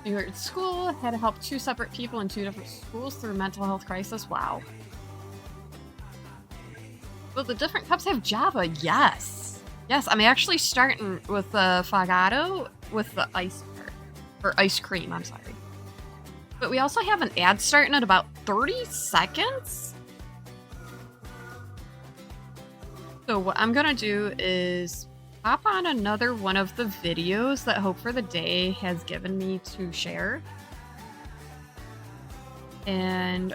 You were at school, had to help two separate people in two different schools through a mental health crisis. Wow. Will the different cups have Java? Yes. Yes, I'm actually starting with the Fagado with the ice part. Or ice cream, I'm sorry. But we also have an ad starting at about 30 seconds. So what I'm gonna do is pop on another one of the videos that Hope for the Day has given me to share. And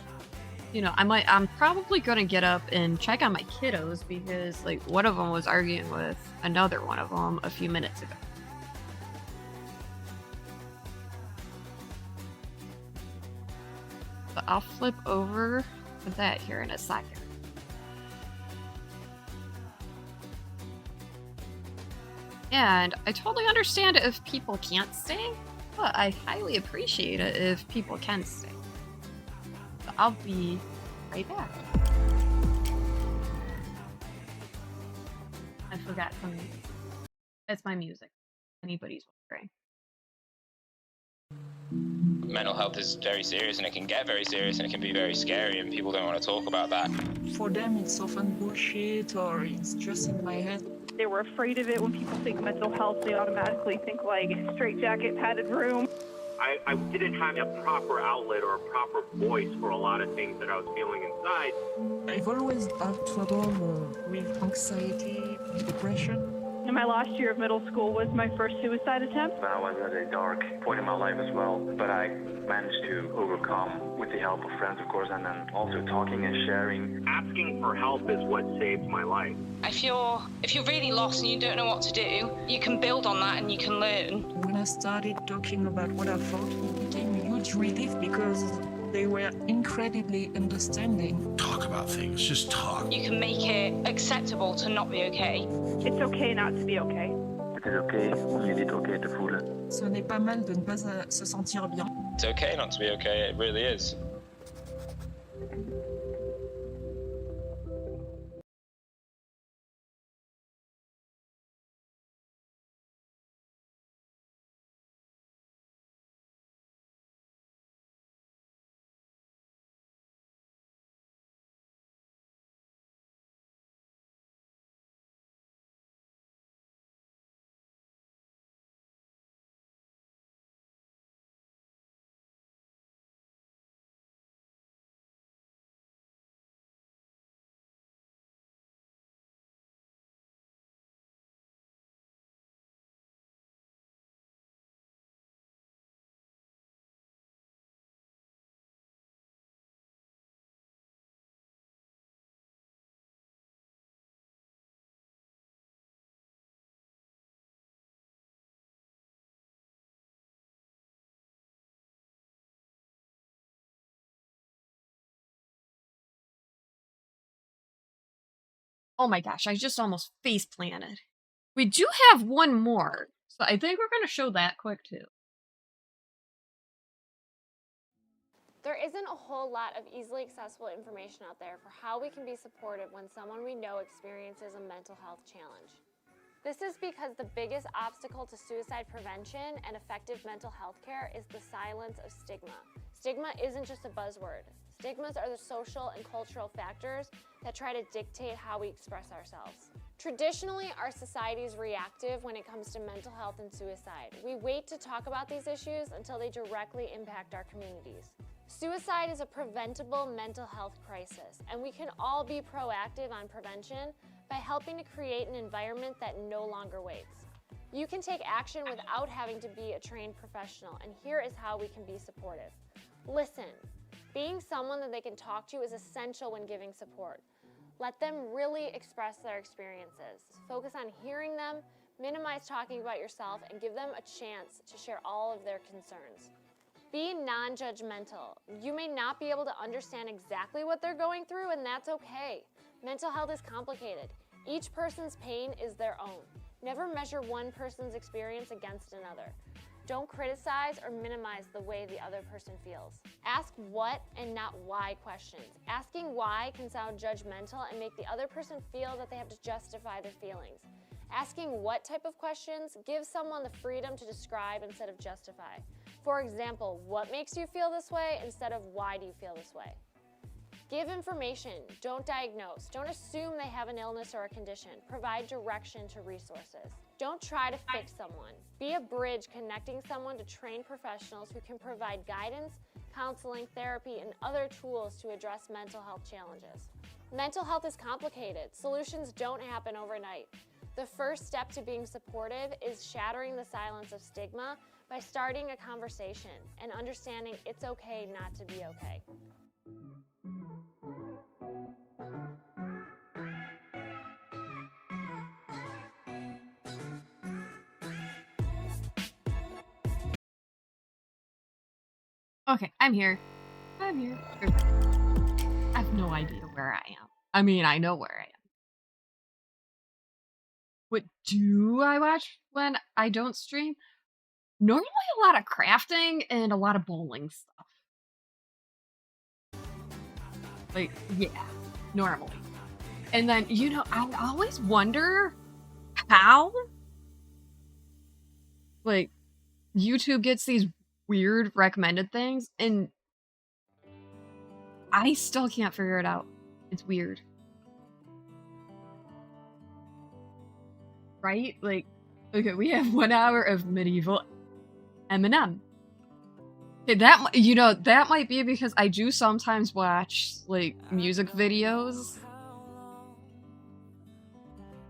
I'm probably gonna get up and check on my kiddos because like one of them was arguing with another one of them a few minutes ago. But I'll flip over to that here in a second. And I totally understand it if people can't stay, but I highly appreciate it if people can stay. So I'll be right back. I forgot something. That's my music. Anybody's wondering. Mental health is very serious, and it can get very serious, and it can be very scary, and people don't want to talk about that. For them, it's often bullshit or it's just in my head. They were afraid of it. When people think mental health, they automatically think like straitjacket, padded room. I didn't have a proper outlet or a proper voice for a lot of things that I was feeling inside. I've always had trouble with anxiety, depression. And my last year of middle school was my first suicide attempt. I was at a dark point in my life as well, but I managed to overcome with the help of friends, of course, and then also talking and sharing. Asking for help is what saved my life. If you're really lost and you don't know what to do, you can build on that and you can learn. When I started talking about what I felt, it became a huge relief because they were incredibly understanding. Talk about things, just talk. You can make it acceptable to not be okay. It's okay not to be okay. C'était ok, il est ok de fouler. Ce n'est pas mal de ne pas se sentir bien. It's okay not to be okay, it really is. Oh my gosh, I just almost face planted. We do have one more, so I think we're going to show that quick too. There isn't a whole lot of easily accessible information out there for how we can be supportive when someone we know experiences a mental health challenge. This is because the biggest obstacle to suicide prevention and effective mental health care is the silence of stigma. Stigma isn't just a buzzword. Stigmas are the social and cultural factors that try to dictate how we express ourselves. Traditionally, our society is reactive when it comes to mental health and suicide. We wait to talk about these issues until they directly impact our communities. Suicide is a preventable mental health crisis, and we can all be proactive on prevention by helping to create an environment that no longer waits. You can take action without having to be a trained professional, and here is how we can be supportive. Listen. Being someone that they can talk to is essential when giving support. Let them really express their experiences. Focus on hearing them, minimize talking about yourself, and give them a chance to share all of their concerns. Be non-judgmental. You may not be able to understand exactly what they're going through, and that's okay. Mental health is complicated. Each person's pain is their own. Never measure one person's experience against another. Don't criticize or minimize the way the other person feels. Ask what and not why questions. Asking why can sound judgmental and make the other person feel that they have to justify their feelings. Asking what type of questions gives someone the freedom to describe instead of justify. For example, what makes you feel this way instead of why do you feel this way? Give information, don't diagnose. Don't assume they have an illness or a condition. Provide direction to resources. Don't try to fix someone. Be a bridge connecting someone to trained professionals who can provide guidance, counseling, therapy, and other tools to address mental health challenges. Mental health is complicated. Solutions don't happen overnight. The first step to being supportive is shattering the silence of stigma by starting a conversation and understanding it's okay not to be okay. Okay, I'm here. I'm here. I have no idea where I am. I mean, I know where I am. What do I watch when I don't stream? Normally a lot of crafting and a lot of bowling stuff. Like, yeah, normally. And then, you know, I always wonder how, like, YouTube gets these weird recommended things, and I still can't figure it out. It's weird. Right? Like, okay, we have 1 hour of medieval Eminem. Okay, that might be because I do sometimes watch, like, music videos.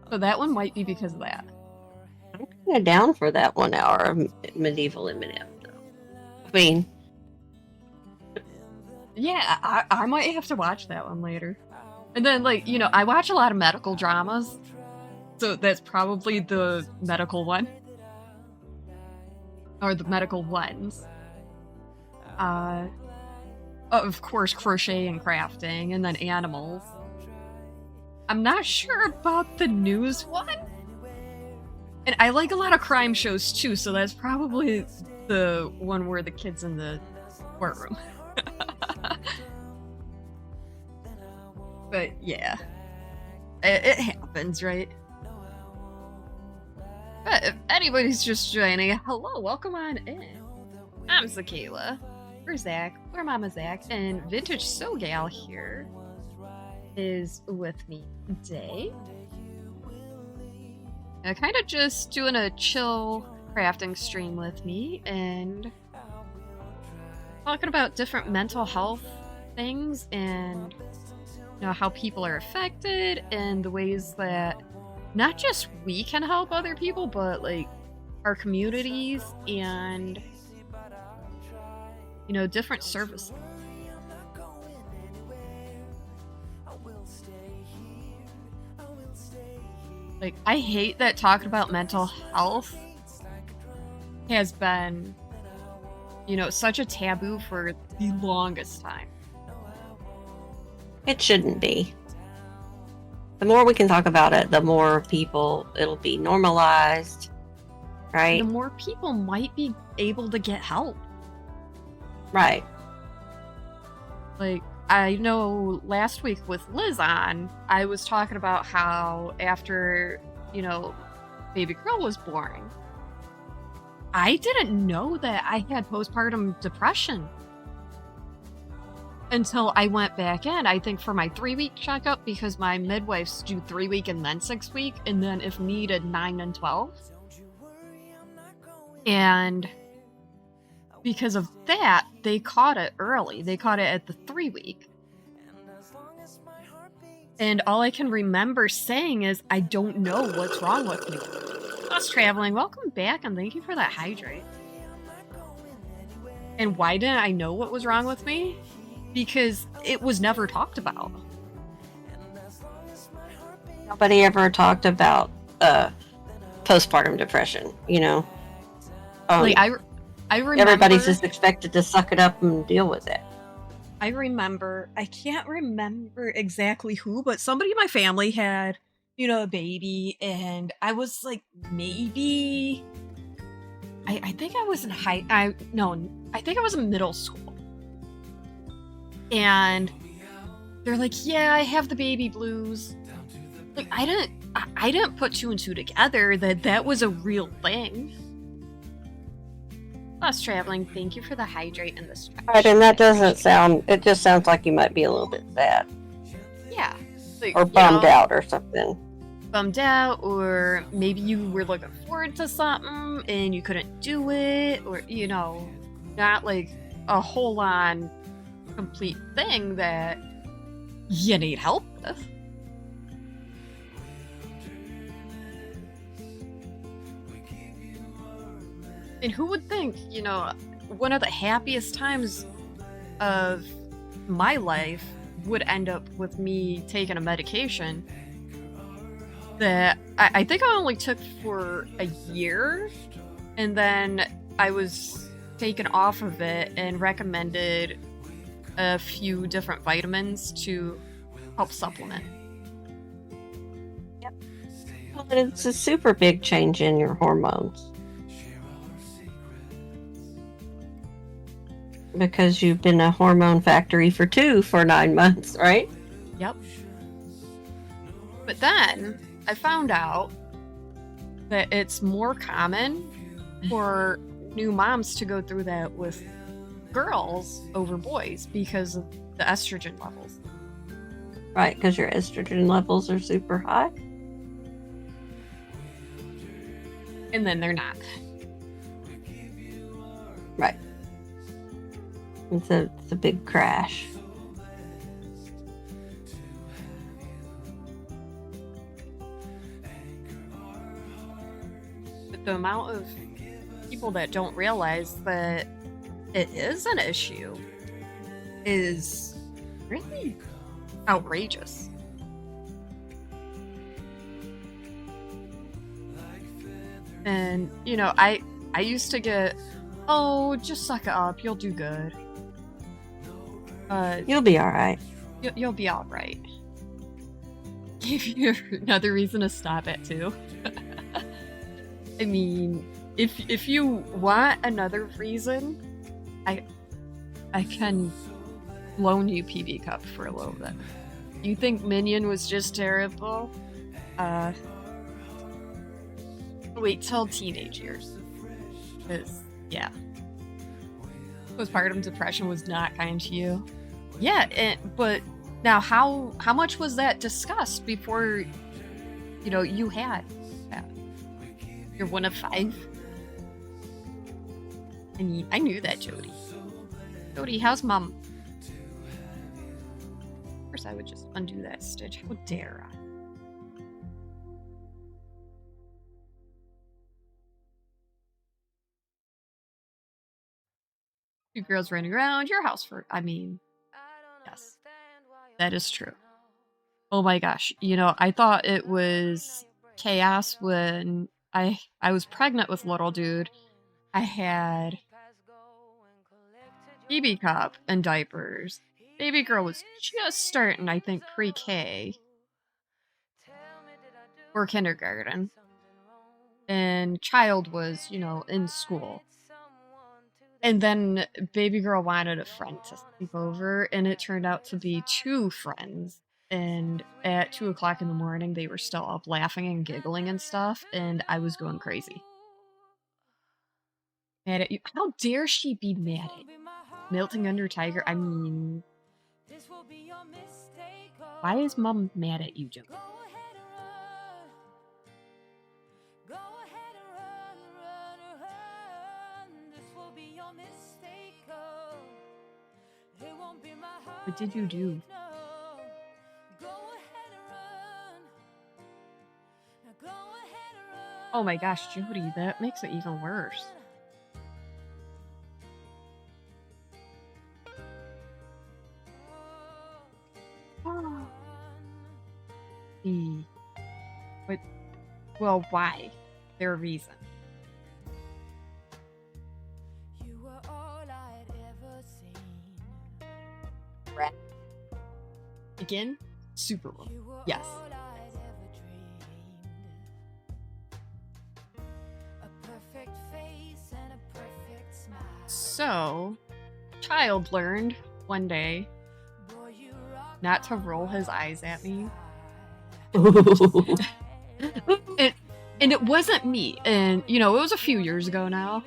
So that one might be because of that. I'm kind of down for that 1 hour of medieval Eminem, though. I mean, yeah, I might have to watch that one later. And then, like, you know, I watch a lot of medical dramas. So that's probably the medical one. Or the medical ones. Of course, crochet and crafting, and then animals. I'm not sure about the news one. And I like a lot of crime shows too, so that's probably the one where the kid's in the courtroom. But yeah. It happens, right? But if anybody's just joining, hello, welcome on in. I'm Zakayla. We're Zach. We're Mama Zach. And Vintage Sogal here is with me today. Kind of just doing a chill crafting stream with me and talking about different mental health things and, you know, how people are affected and the ways that not just we can help other people, but like our communities and, you know, different services. Like, I hate that talking about mental health has been, you know, such a taboo for the longest time. it shouldn't be. The more we can talk about it, the more people it'll be normalized, right? The more people might be able to get help. Right. Like, I know last week with Liz on, I was talking about how after, you know, baby girl was born, I didn't know that I had postpartum depression until I went back in, I think for my 3-week checkup, because my midwives do 3-week and then 6-week, and then if needed 9 and 12. And because of that, they caught it early. They caught it at the 3-week. And all I can remember saying is, I don't know what's wrong with me. Us traveling, welcome back, and thank you for that hydrate. And why didn't I know what was wrong with me? Because it was never talked about. Nobody ever talked about postpartum depression, you know? Like, I remember... Everybody's just expected to suck it up and deal with it. I remember, I can't remember exactly who, but somebody in my family had, you know, a baby, and I was like, maybe, I think I was in I think I was in middle school. And they're like, yeah, I have the baby blues. Like, I didn't put 2 and 2 together that was a real thing. Less traveling. Thank you for the hydrate and the stretch. Right, and that doesn't sound. It just sounds like you might be a little bit sad Yeah. Like, or bummed out or something. Bummed out, or maybe you were looking forward to something and you couldn't do it, or not like a whole on complete thing that you need help with. And who would think, one of the happiest times of my life would end up with me taking a medication that I think I only took for a year, and then I was taken off of it and recommended a few different vitamins to help supplement. Yep. Well, it's a super big change in your hormones. Because you've been a hormone factory for 9 months, right? Yep. But then I found out that it's more common for new moms to go through that with girls over boys because of the estrogen levels. Right, because your estrogen levels are super high. And then they're not. Right. It's a big crash. But the amount of people that don't realize that it is an issue is really outrageous. And, I used to get, oh, just suck it up, you'll do good. You'll be alright. You'll be alright. Give you another reason to stop it, too. I mean, if you want another reason, I can loan you PB Cup for a little bit. You think Minion was just terrible? Wait till teenage years. Because, yeah. Postpartum depression was not kind to you. Yeah, but now how much was that discussed before, you had that? You're one of 5? I knew that, Jody. Jody, how's mom? Of course I would just undo that stitch. How dare I? Two girls running around your house yes, that is true. Oh my gosh, I thought it was chaos when I was pregnant with little dude. I had BB Cup and diapers. Baby girl was just starting, I think, pre-K or kindergarten. And child was, in school. And then baby girl wanted a friend to sleep over, and it turned out to be 2 friends. And at 2 o'clock in the morning, they were still up laughing and giggling and stuff, and I was going crazy. Mad at you. How dare she be mad at you? Melting under tiger, I mean... Why is mom mad at you, Joe? What did you do? Oh my gosh, Jody, that makes it even worse. But, well, why? There a reason. Rat. Again, super Bowl. Yes. So, child learned one day not to roll his eyes at me. And it wasn't me. And, it was a few years ago now.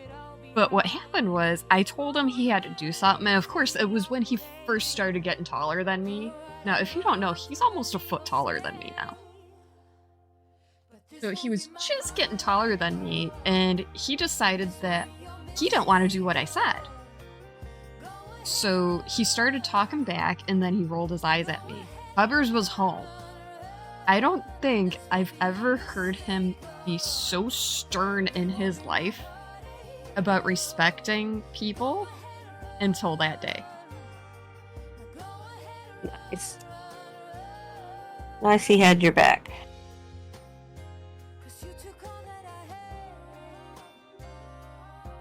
But what happened was I told him he had to do something. And of course, it was when he first started getting taller than me. Now, if you don't know, he's almost a foot taller than me now. So he was just getting taller than me, and he decided that he didn't want to do what I said. So he started talking back, and then he rolled his eyes at me. Hubbers was home. I don't think I've ever heard him be so stern in his life about respecting people until that day. Nice. Nice he had your back.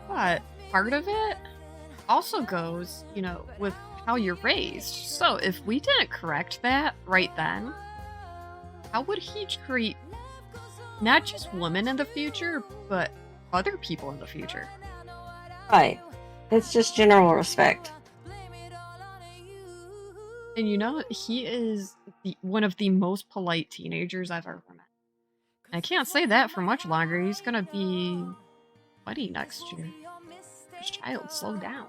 But part of it also goes, you know, with how you're raised. So if we didn't correct that right then, how would he treat not just women in the future, but other people in the future? Right. It's just general respect. And you know, he is one of the most polite teenagers I've ever met. I can't say that for much longer. He's gonna be 20 next year. This child, slow down.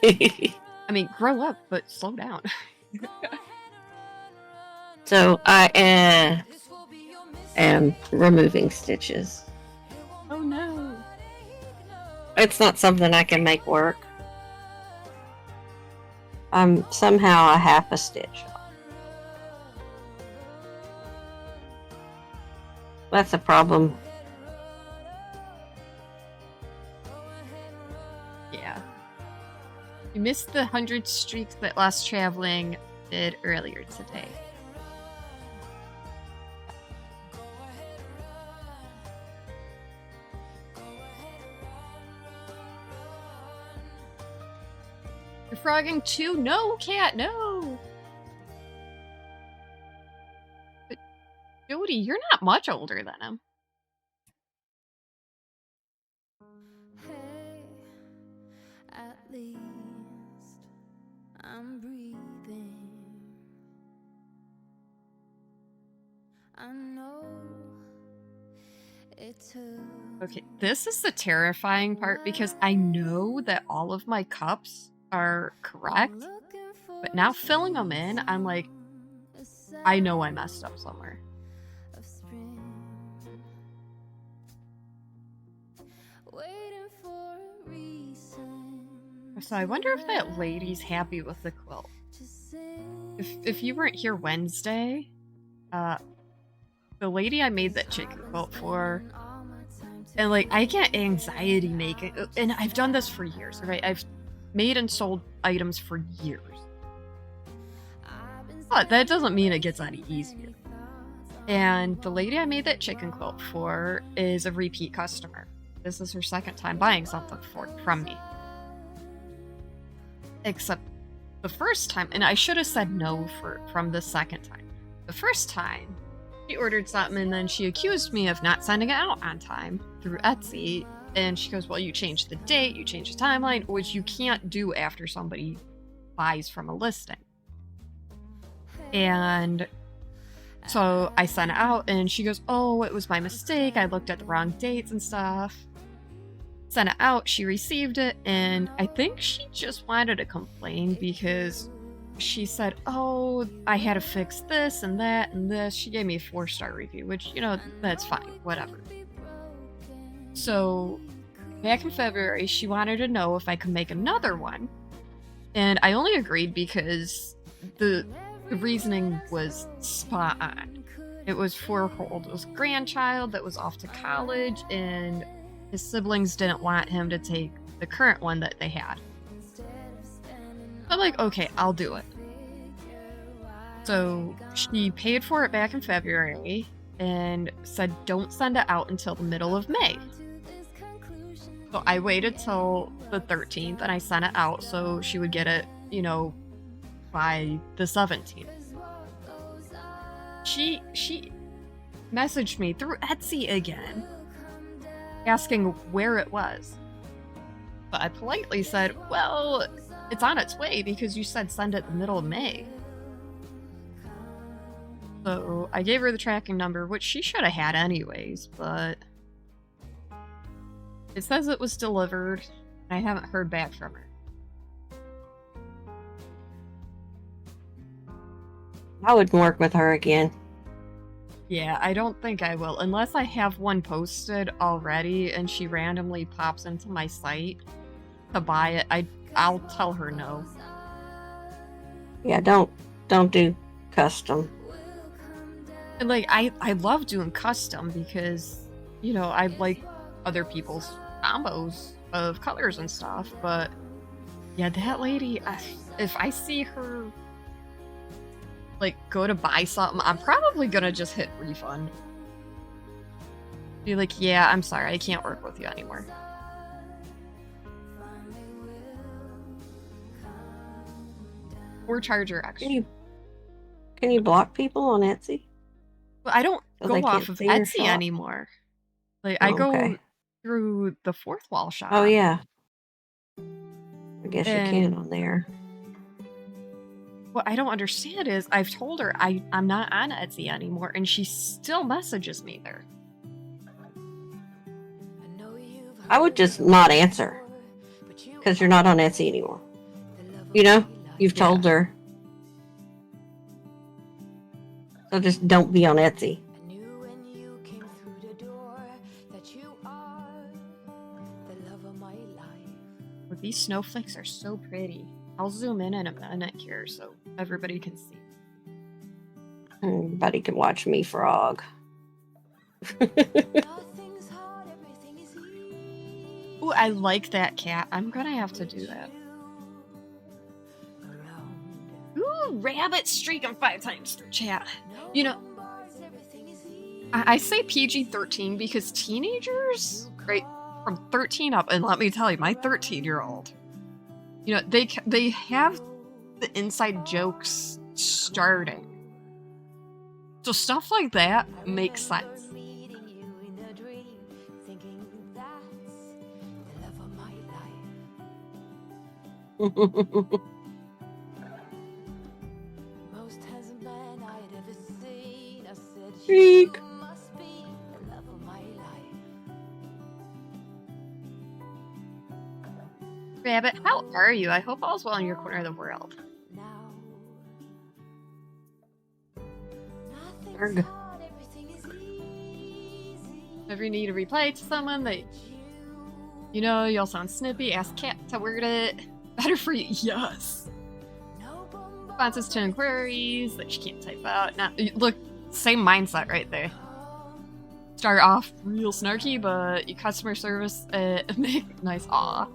I mean, grow up, but slow down. So I am removing stitches. Oh no. It's not something I can make work. I'm somehow a half a stitch off. That's a problem. Yeah. You missed the 100 streaks that Last Traveling did earlier today. You're frogging too? No, cat, no! But, Jody, you're not much older than him. Hey, at least I'm breathing. I know it took. Okay, this is the terrifying part because I know that all of my cups are correct, but now filling them in, I'm like, I know I messed up somewhere. So I wonder if that lady's happy with the quilt. If you weren't here Wednesday, the lady I made that chicken quilt for, and like I get anxiety making, and I've done this for years, right? I've made and sold items for years. But that doesn't mean it gets any easier. And the lady I made that chicken quilt for is a repeat customer. This is her second time buying something from me. Except the first time, and I should have said no from the second time. The first time, she ordered something and then she accused me of not sending it out on time through Etsy. And she goes, well, you changed the date, you changed the timeline, which you can't do after somebody buys from a listing. And so I sent it out and she goes, oh, it was my mistake. I looked at the wrong dates and stuff. Sent it out, she received it, and I think she just wanted to complain because she said, oh, I had to fix this and that and this. She gave me a 4-star review, which, you know, that's fine, whatever. So back in February, she wanted to know if I could make another one. And I only agreed because the reasoning was spot on. It was for her oldest grandchild that was off to college, and his siblings didn't want him to take the current one that they had. I'm like, okay, I'll do it. So she paid for it back in February and said don't send it out until the middle of May. So I waited till the 13th and I sent it out so she would get it, you know, by the 17th. She messaged me through Etsy again, asking where it was. But I politely said, well, it's on its way because you said send it the middle of May. So I gave her the tracking number, which she should have had anyways, but It says it was delivered. I haven't heard back from her. I wouldn't work with her again. Yeah, I don't think I will. Unless I have one posted already and she randomly pops into my site to buy it, I'll tell her no. Yeah, don't do custom. And like I love doing custom because, you know, I like other people's combos of colors and stuff, but yeah, that lady, if I see her like go to buy something, I'm probably gonna just hit refund. Be like, yeah, I'm sorry, I can't work with you anymore. Or charge her extra. Can you block people on Etsy? But I don't So go they can't off of see your Etsy shop? anymore. Like Oh, I go okay. through the Fourth Wall shop. Oh yeah. I guess you And can on there. what I don't understand is I've told her I'm not on Etsy anymore, and she still messages me there. I would just not answer because you're not on Etsy anymore. You know, you've told her. So just don't be on Etsy. But these snowflakes are so pretty. I'll zoom in a minute here so everybody can see. Everybody can watch me frog. Ooh, I like that cat. I'm gonna have to do that. Ooh, rabbit streaking 5 times through chat. You know, I say PG-13 because teenagers, right, from 13 up, and let me tell you, my 13-year-old, you know, they have the inside jokes starting. So stuff like that makes sense. Freak. Rabbit, how are you? I hope all's well in your corner of the world. Arg. If you need to reply to someone that, you know, you'll sound snippy, ask Cat to word it. Better for you, yes. Responses to inquiries that you can't type out. Now, look, same mindset right there. Start off real snarky, but your customer service, nice, aw.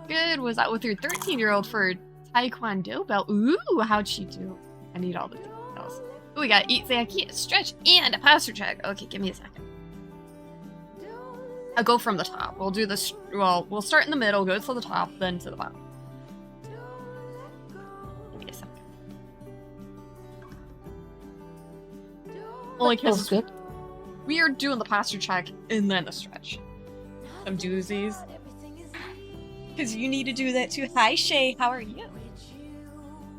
Good, was out with your 13-year-old for Taekwondo belt. Ooh, how'd she do? I need all the details. Ooh, we got eat, Zaki, stretch, and a posture check. Okay, give me a second. I'll go from the top. We'll do this, well, we'll start in the middle, go to the top, then to the bottom. Give me a second. Only because we are doing the posture check and then the stretch. Some doozies. Because you need to do that too. Hi, Shay. How are you?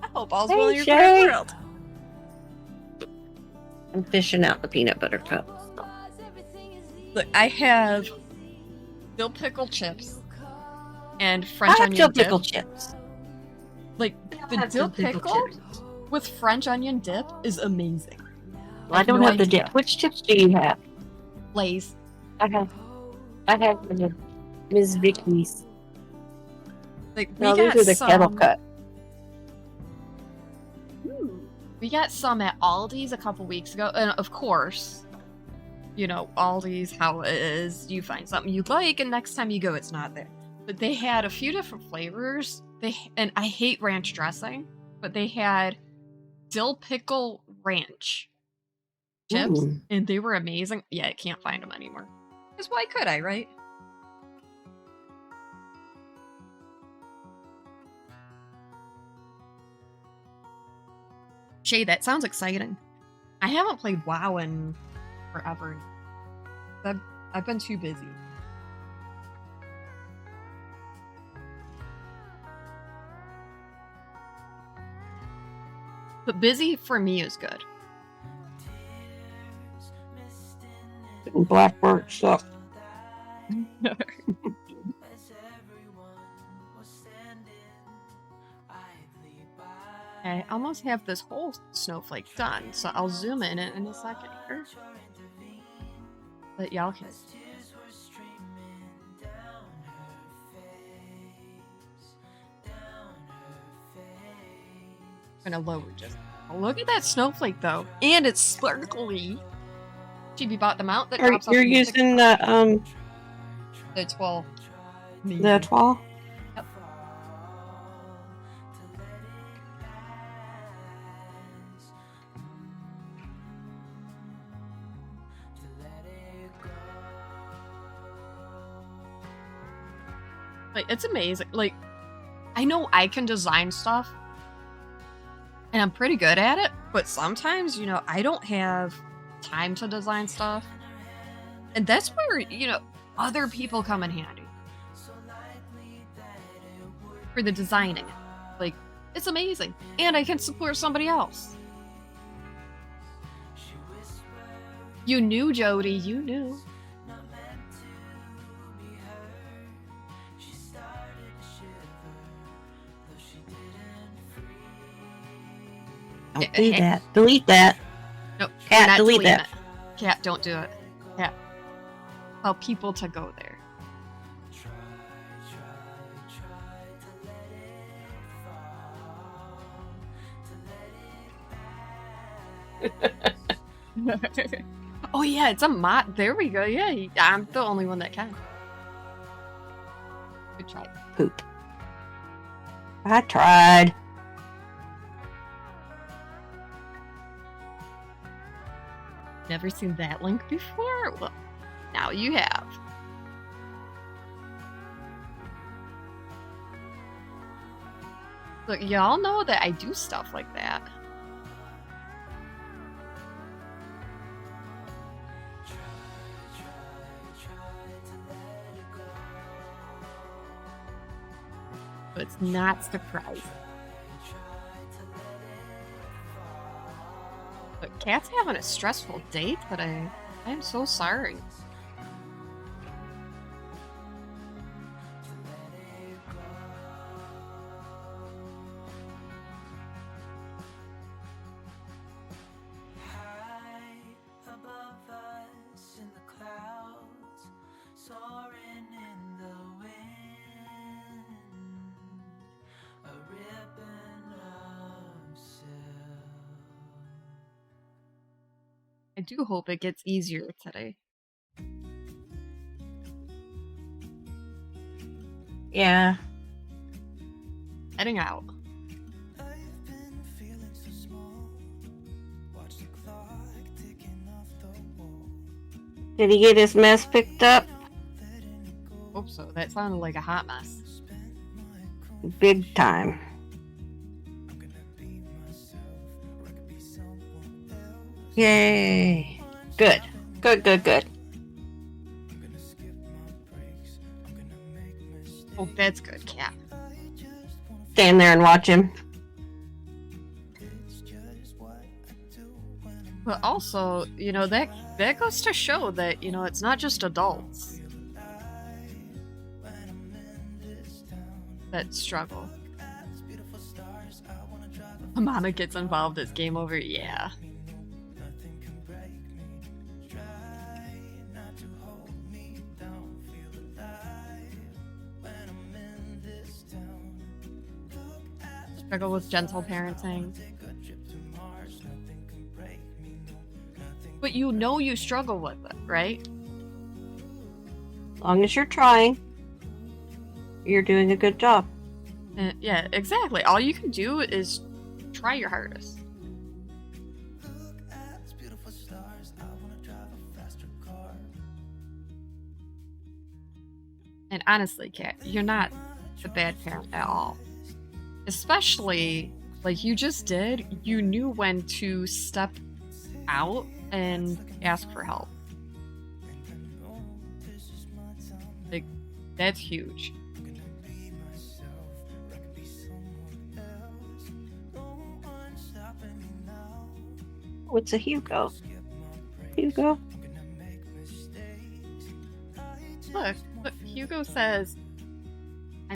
I hope all's well in your Shay. world. I'm fishing out the peanut butter cup. Look, I have dill pickle chips and French I have onion dill dip. pickle chips. Like, the have dill dill pickle pickle chips. with French onion dip is amazing. Well, I don't no have the idea. dip. Which chips do you have? Lay's. I have the Ms. Vicky's. Like, we No, got these are the some. kettle cut. We got some at Aldi's a couple weeks ago, and of course, you know, Aldi's how it is. You find something you like, and next time you go, it's not there. But they had a few different flavors. And I hate ranch dressing, but they had dill pickle ranch chips, Ooh. and they were amazing. Yeah, I can't find them anymore. Because why could I, right? Shay, that sounds exciting. I haven't played WoW in forever. I've been too busy. But busy for me is good. Black Birch suck. I almost have this whole snowflake done, so I'll zoom in it in a second here. But y'all can. I'm gonna lower just. Oh, look at that snowflake though, and it's sparkly. Chibi bought them out. That drops off You're in the using the 12. the 12? Yep. Like, it's amazing. Like, I know I can design stuff, and I'm pretty good at it, but sometimes, I don't have time to design stuff. And that's where, other people come in handy. For the designing. Like, it's amazing. And I can support somebody else. You knew, Jody. You knew. Don't do that. Delete that. Nope. Cat, not delete deleting that. it. Cat, don't do it. Cat. Tell people to go there. Oh yeah, it's a mod. There we go. Yeah, I'm the only one that can. Good try. Poop. I tried. Never seen that link before? Well, now you have. Look, y'all know that I do stuff like that. But it's not surprising. But Kat's having a stressful day today. I am so sorry. I do hope it gets easier today. Yeah. Heading out. Did he get his mess picked up? Hope so. That sounded like a hot mess. Big time. Yay. Good. Good. Oh, that's good, Cat. Stand there and watch him. But also, that goes to show that, it's not just adults that struggle. Mama gets involved, it's game over, yeah. Struggle with gentle parenting. But you struggle with it, right? As long as you're trying, you're doing a good job. Yeah, exactly. All you can do is try your hardest. And honestly, Kat, you're not a bad parent at all. Especially, like you just did, you knew when to step out and ask for help. Like, that's huge. Oh, it's a Hugo. Hugo. Look, Hugo says,